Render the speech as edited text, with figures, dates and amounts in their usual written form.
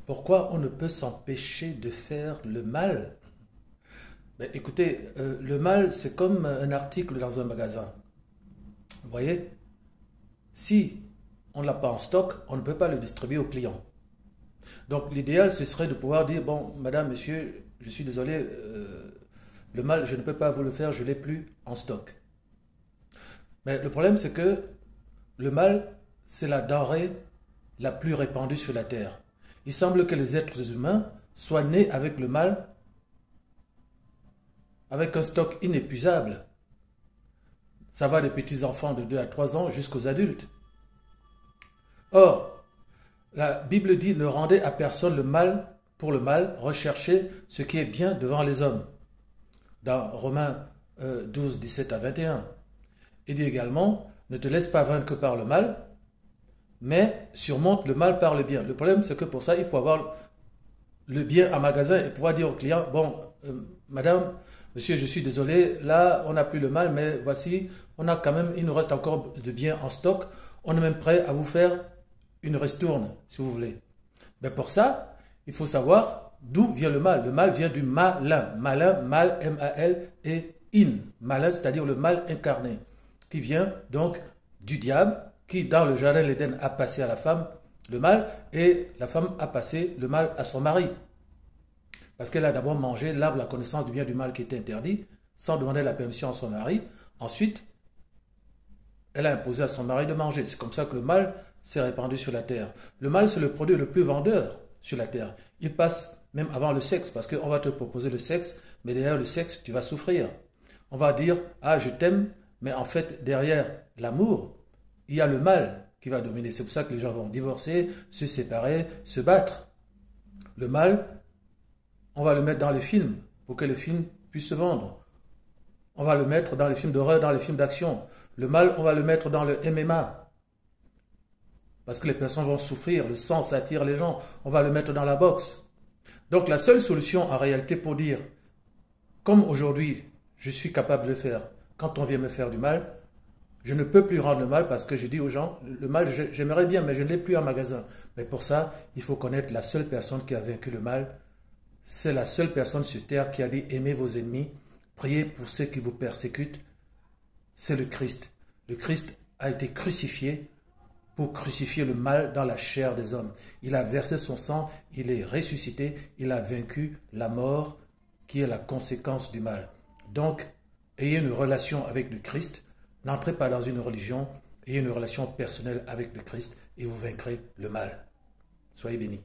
Pourquoi on ne peut s'empêcher de faire le mal? Ben, écoutez, le mal, c'est comme un article dans un magasin. Vous voyez, si on ne l'a pas en stock, on ne peut pas le distribuer aux clients. Donc l'idéal, ce serait de pouvoir dire, bon, madame, monsieur, je suis désolé, le mal, je ne peux pas vous le faire, je ne l'ai plus en stock. Mais le problème, c'est que le mal, c'est la denrée la plus répandue sur la Terre. Il semble que les êtres humains soient nés avec le mal, avec un stock inépuisable. Ça va des petits-enfants de 2 à 3 ans jusqu'aux adultes. Or, la Bible dit, ne rendez à personne le mal pour le mal, recherchez ce qui est bien devant les hommes. Dans Romains 12, 17 à 21. Il dit également, ne te laisse pas vaincre par le mal, mais surmonte le mal par le bien. Le problème, c'est que pour ça, il faut avoir le bien en magasin et pouvoir dire au client, bon, madame, monsieur, je suis désolé, là, on n'a plus le mal, mais voici, on a quand même, il nous reste encore de biens en stock, on est même prêt à vous faire une ristourne, si vous voulez. Mais pour ça, il faut savoir d'où vient le mal. Le mal vient du malin. Malin, mal, M-A-L, et in. Malin, c'est-à-dire le mal incarné, qui vient donc du diable, qui dans le jardin d'Éden a passé à la femme le mal, et la femme a passé le mal à son mari. Parce qu'elle a d'abord mangé l'arbre de la connaissance du bien et du mal qui était interdit, sans demander la permission à son mari. Ensuite, elle a imposé à son mari de manger. C'est comme ça que le mal s'est répandu sur la terre. Le mal, c'est le produit le plus vendeur sur la terre. Il passe même avant le sexe, parce qu'on va te proposer le sexe, mais derrière le sexe, tu vas souffrir. On va dire, ah, je t'aime, mais en fait, derrière l'amour, il y a le mal qui va dominer. C'est pour ça que les gens vont divorcer, se séparer, se battre. Le mal, on va le mettre dans les films, pour que les films puissent se vendre. On va le mettre dans les films d'horreur, dans les films d'action. Le mal, on va le mettre dans le MMA. Parce que les personnes vont souffrir, le sang, ça attire les gens. On va le mettre dans la boxe. Donc la seule solution en réalité pour dire, comme aujourd'hui, je suis capable de le faire, quand on vient me faire du mal, je ne peux plus rendre le mal parce que je dis aux gens, le mal, j'aimerais bien, mais je ne l'ai plus en magasin. Mais pour ça, il faut connaître la seule personne qui a vaincu le mal. C'est la seule personne sur terre qui a dit, aimez vos ennemis, priez pour ceux qui vous persécutent. C'est le Christ. Le Christ a été crucifié pour crucifier le mal dans la chair des hommes. Il a versé son sang, il est ressuscité, il a vaincu la mort qui est la conséquence du mal. Donc, ayez une relation avec le Christ, n'entrez pas dans une religion, ayez une relation personnelle avec le Christ et vous vaincrez le mal. Soyez bénis.